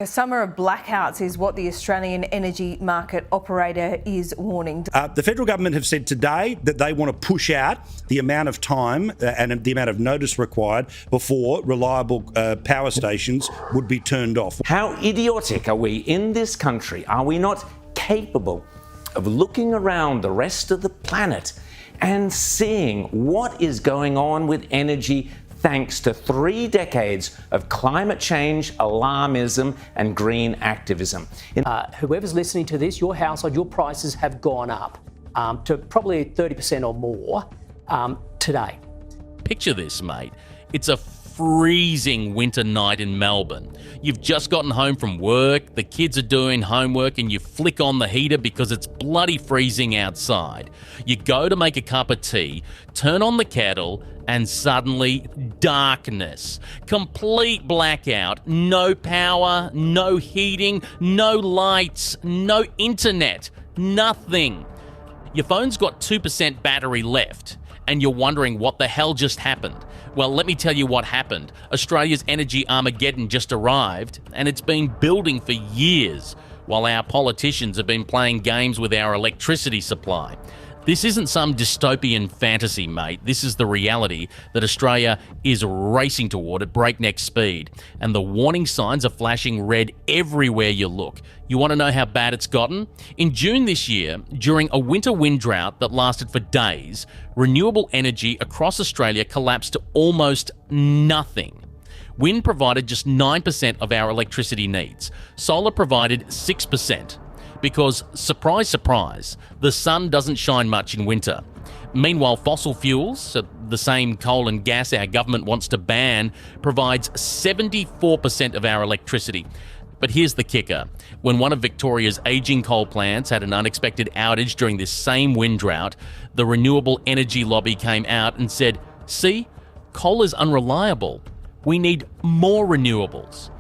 A summer of blackouts is what the Australian energy market operator is warning. The federal government have said today that they want to push out the amount of time and the amount of notice required before reliable power stations would be turned off. How idiotic are we in this country? Are we not capable of looking around the rest of the planet and seeing what is going on with energy thanks to 3 decades of climate change, alarmism and green activism? Whoever's listening to this, your household, your prices have gone up to probably 30% or more today. Picture this, mate. It's a freezing winter night in Melbourne. You've just gotten home from work, the kids are doing homework, and you flick on the heater because it's bloody freezing outside. You go to make a cup of tea, turn on the kettle, and suddenly darkness. Complete blackout. No power, no heating, no lights, no internet, nothing. Your phone's got 2% battery left, and you're wondering what the hell just happened. Well, let me tell you what happened. Australia's energy Armageddon just arrived, and it's been building for years, while our politicians have been playing games with our electricity supply. This isn't some dystopian fantasy, mate. This is the reality that Australia is racing toward at breakneck speed, and the warning signs are flashing red everywhere you look. You want to know how bad it's gotten? In June this year, during a winter wind drought that lasted for days, renewable energy across Australia collapsed to almost nothing. Wind provided just 9% of our electricity needs. Solar provided 6%. Because, surprise, surprise, the sun doesn't shine much in winter. Meanwhile, fossil fuels, the same coal and gas our government wants to ban, provides 74% of our electricity. But here's the kicker. When one of Victoria's ageing coal plants had an unexpected outage during this same wind drought, the renewable energy lobby came out and said, "See, coal is unreliable. We need more renewables."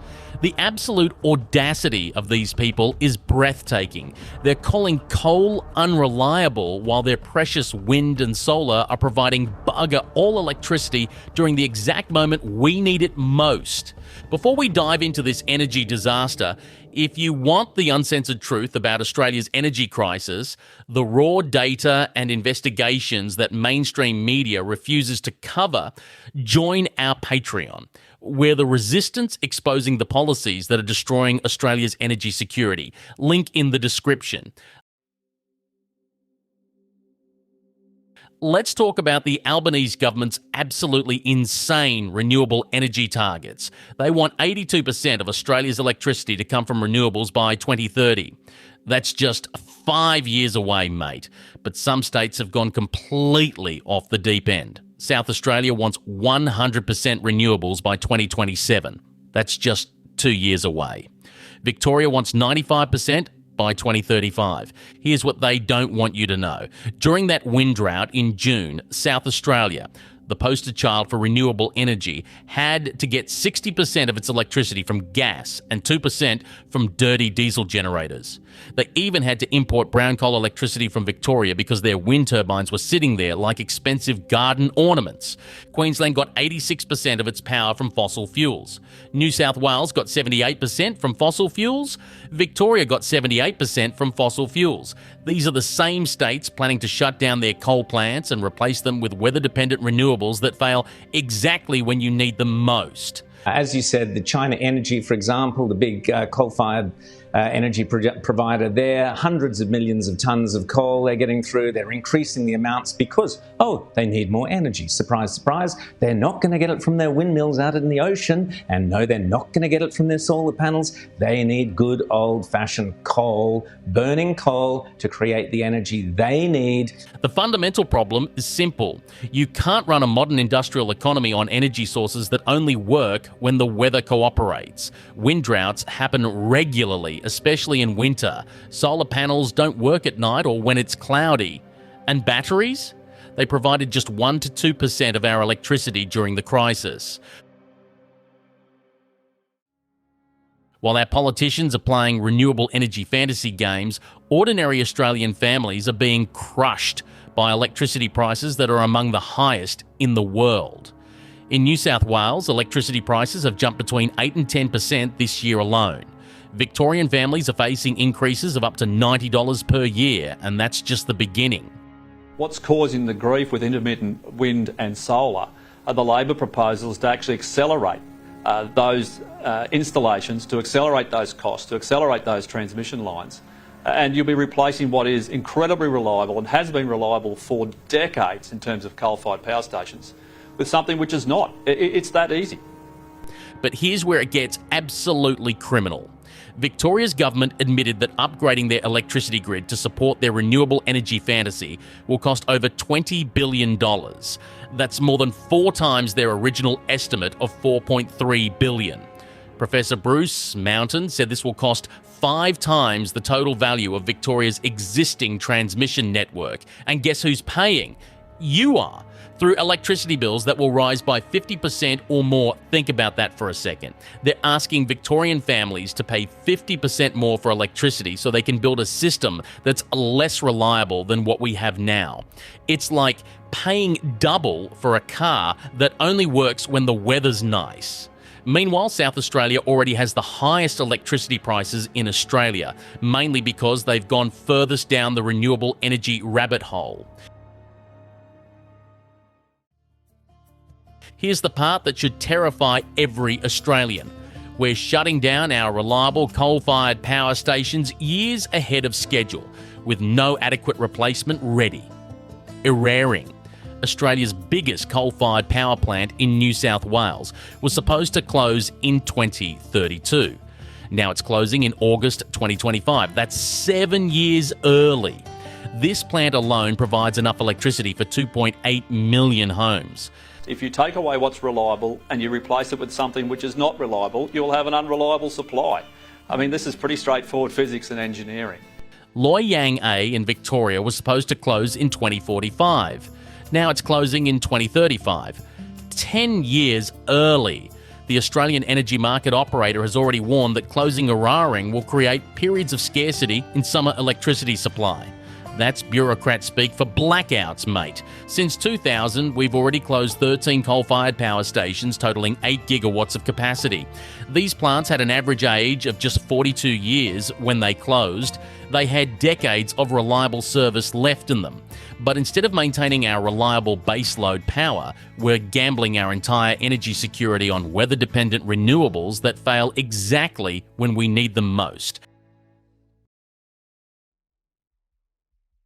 The absolute audacity of these people is breathtaking. They're calling coal unreliable while their precious wind and solar are providing bugger all electricity during the exact moment we need it most. Before we dive into this energy disaster, if you want the uncensored truth about Australia's energy crisis, the raw data and investigations that mainstream media refuses to cover, join our Patreon. We're the resistance exposing the policies that are destroying Australia's energy security. Link in the description. Let's talk about the Albanese government's absolutely insane renewable energy targets. They want 82% of Australia's electricity to come from renewables by 2030. That's just 5 years away, mate. But some states have gone completely off the deep end. South Australia wants 100% renewables by 2027. That's just 2 years away. Victoria wants 95% by 2035. Here's what they don't want you to know. During that wind drought in June, South Australia, the poster child for renewable energy, had to get 60% of its electricity from gas and 2% from dirty diesel generators. They even had to import brown coal electricity from Victoria because their wind turbines were sitting there like expensive garden ornaments. Queensland got 86% of its power from fossil fuels. New South Wales got 78% from fossil fuels. Victoria got 78% from fossil fuels. These are the same states planning to shut down their coal plants and replace them with weather-dependent renewables that fail exactly when you need them most. As you said, the China Energy, for example, the big coal-fired energy provider there, hundreds of millions of tons of coal they're getting through. They're increasing the amounts because, they need more energy. Surprise, surprise. They're not going to get it from their windmills out in the ocean. And no, they're not going to get it from their solar panels. They need good old-fashioned coal, burning coal to create the energy they need. The fundamental problem is simple. You can't run a modern industrial economy on energy sources that only work when the weather cooperates. Wind droughts happen regularly, especially in winter. Solar panels don't work at night or when it's cloudy. And batteries? They provided just 1 to 2% of our electricity during the crisis. While our politicians are playing renewable energy fantasy games, ordinary Australian families are being crushed by electricity prices that are among the highest in the world. In New South Wales, electricity prices have jumped between 8 and 10% this year alone. Victorian families are facing increases of up to $90 per year, and that's just the beginning. What's causing the grief with intermittent wind and solar are the Labor proposals to actually accelerate those installations, to accelerate those costs, to accelerate those transmission lines. And you'll be replacing what is incredibly reliable and has been reliable for decades in terms of coal-fired power stations with something which is not. It's that easy. But here's where it gets absolutely criminal. Victoria's government admitted that upgrading their electricity grid to support their renewable energy fantasy will cost over $20 billion. That's more than 4 times their original estimate of $4.3 billion. Professor Bruce Mountain said this will cost 5 times the total value of Victoria's existing transmission network. And guess who's paying? You are, through electricity bills that will rise by 50% or more. Think about that for a second. They're asking Victorian families to pay 50% more for electricity so they can build a system that's less reliable than what we have now. It's like paying double for a car that only works when the weather's nice. Meanwhile, South Australia already has the highest electricity prices in Australia, mainly because they've gone furthest down the renewable energy rabbit hole. Here's the part that should terrify every Australian. We're shutting down our reliable coal-fired power stations years ahead of schedule, with no adequate replacement ready. Eraring, Australia's biggest coal-fired power plant in New South Wales, was supposed to close in 2032. Now it's closing in August 2025. That's 7 years early. This plant alone provides enough electricity for 2.8 million homes. If you take away what's reliable and you replace it with something which is not reliable, you'll have an unreliable supply. I mean, this is pretty straightforward physics and engineering. Loy Yang A in Victoria was supposed to close in 2045. Now it's closing in 2035. 10 years early. The Australian energy market operator has already warned that closing Eraring will create periods of scarcity in summer electricity supply. That's bureaucrat speak for blackouts, mate. Since 2000, we've already closed 13 coal-fired power stations totaling 8 gigawatts of capacity. These plants had an average age of just 42 years when they closed. They had decades of reliable service left in them. But instead of maintaining our reliable baseload power, we're gambling our entire energy security on weather-dependent renewables that fail exactly when we need them most.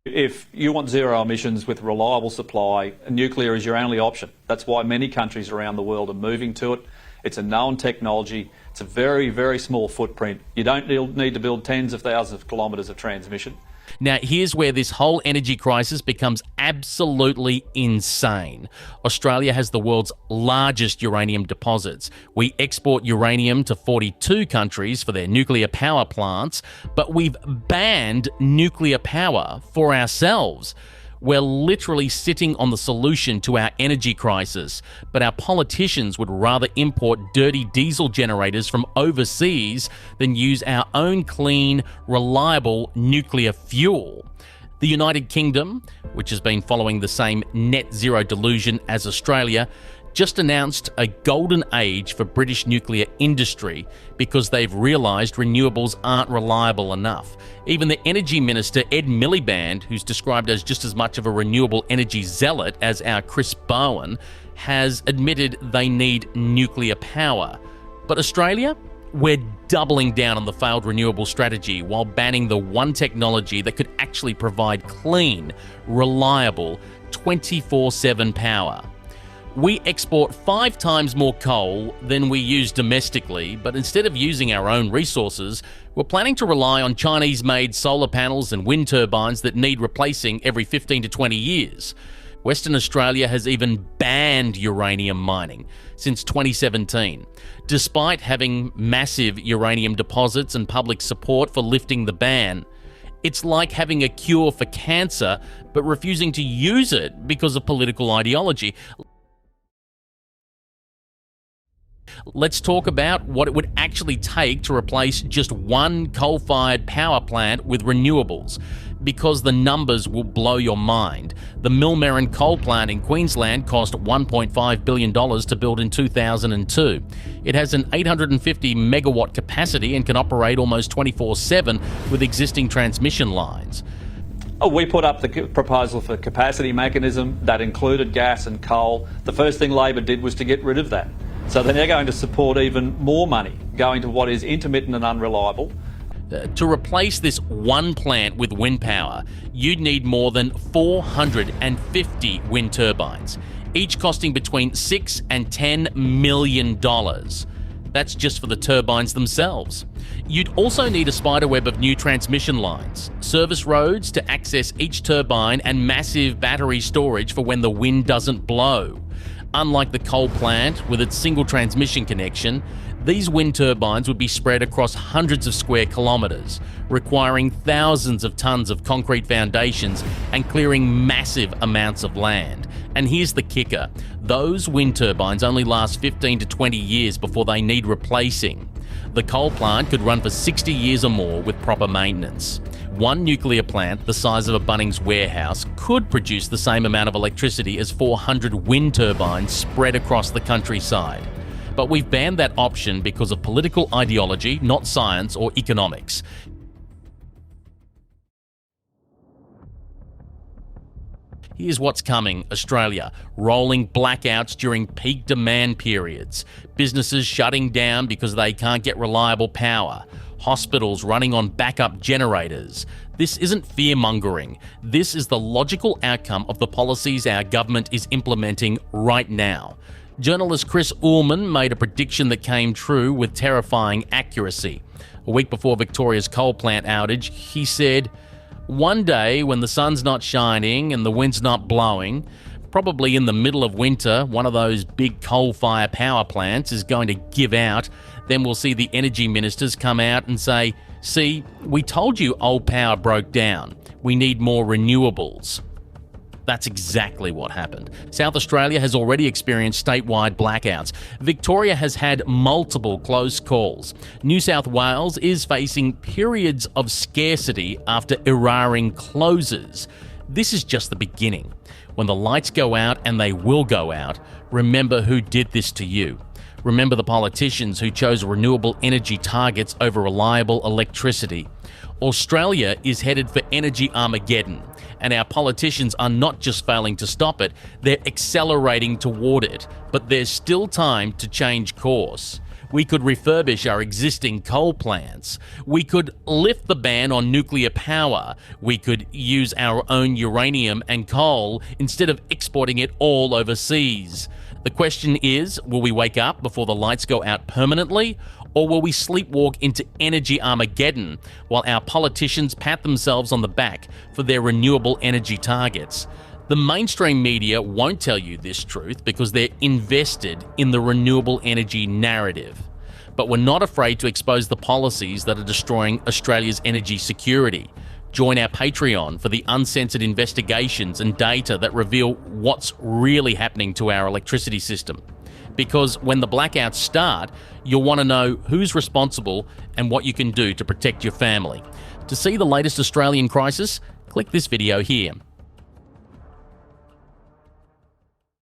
If you want zero emissions with reliable supply, nuclear is your only option. That's why many countries around the world are moving to it. It's a known technology. It's a very, very small footprint. You don't need to build tens of thousands of kilometres of transmission. Now, here's where this whole energy crisis becomes absolutely insane. Australia has the world's largest uranium deposits. We export uranium to 42 countries for their nuclear power plants, but we've banned nuclear power for ourselves. We're literally sitting on the solution to our energy crisis, but our politicians would rather import dirty diesel generators from overseas than use our own clean, reliable nuclear fuel. The United Kingdom, which has been following the same net zero delusion as Australia, just announced a golden age for British nuclear industry because they've realised renewables aren't reliable enough. Even the Energy Minister, Ed Miliband, who's described as just as much of a renewable energy zealot as our Chris Bowen, has admitted they need nuclear power. But Australia? We're doubling down on the failed renewable strategy while banning the one technology that could actually provide clean, reliable, 24/7 power. We export 5 times more coal than we use domestically, but instead of using our own resources, we're planning to rely on Chinese-made solar panels and wind turbines that need replacing every 15 to 20 years. Western Australia has even banned uranium mining since 2017, despite having massive uranium deposits and public support for lifting the ban. It's like having a cure for cancer, but refusing to use it because of political ideology. let's talk about what it would actually take to replace just one coal-fired power plant with renewables, because the numbers will blow your mind. The LEMMiNO coal plant in Queensland cost $1.5 billion to build in 2002. It has an 850 megawatt capacity and can operate almost 24/7 with existing transmission lines. We put up the proposal for capacity mechanism that included gas and coal. The first thing Labor did was to get rid of that. So they're now going to support even more money going to what is intermittent and unreliable. To replace this one plant with wind power, you'd need more than 450 wind turbines, each costing between $6 and $10 million. That's just for the turbines themselves. You'd also need a spiderweb of new transmission lines, service roads to access each turbine, and massive battery storage for when the wind doesn't blow. Unlike the coal plant with its single transmission connection, these wind turbines would be spread across hundreds of square kilometres, requiring thousands of tonnes of concrete foundations and clearing massive amounts of land. And here's the kicker: those wind turbines only last 15 to 20 years before they need replacing. The coal plant could run for 60 years or more with proper maintenance. One nuclear plant the size of a Bunnings warehouse could produce the same amount of electricity as 400 wind turbines spread across the countryside. But we've banned that option because of political ideology, not science or economics. Here's what's coming, Australia. Rolling blackouts during peak demand periods. Businesses shutting down because they can't get reliable power. Hospitals running on backup generators. This isn't fear-mongering. This is the logical outcome of the policies our government is implementing right now. Journalist Chris Ullman made a prediction that came true with terrifying accuracy. A week before Victoria's coal plant outage, he said, "One day when the sun's not shining and the wind's not blowing, probably in the middle of winter, one of those big coal-fired power plants is going to give out. Then we'll see the energy ministers come out and say, 'See, we told you old power broke down. We need more renewables.'" That's exactly what happened. South Australia has already experienced statewide blackouts. Victoria has had multiple close calls. New South Wales is facing periods of scarcity after Eraring closes. This is just the beginning. When the lights go out, and they will go out, remember who did this to you. Remember the politicians who chose renewable energy targets over reliable electricity. Australia is headed for energy Armageddon, and our politicians are not just failing to stop it, they're accelerating toward it. But there's still time to change course. We could refurbish our existing coal plants. We could lift the ban on nuclear power. We could use our own uranium and coal instead of exporting it all overseas. The question is, will we wake up before the lights go out permanently, or will we sleepwalk into energy Armageddon while our politicians pat themselves on the back for their renewable energy targets? The mainstream media won't tell you this truth because they're invested in the renewable energy narrative. But we're not afraid to expose the policies that are destroying Australia's energy security. Join our Patreon for the uncensored investigations and data that reveal what's really happening to our electricity system. Because when the blackouts start, you'll want to know who's responsible and what you can do to protect your family. To see the latest Australian crisis, click this video here.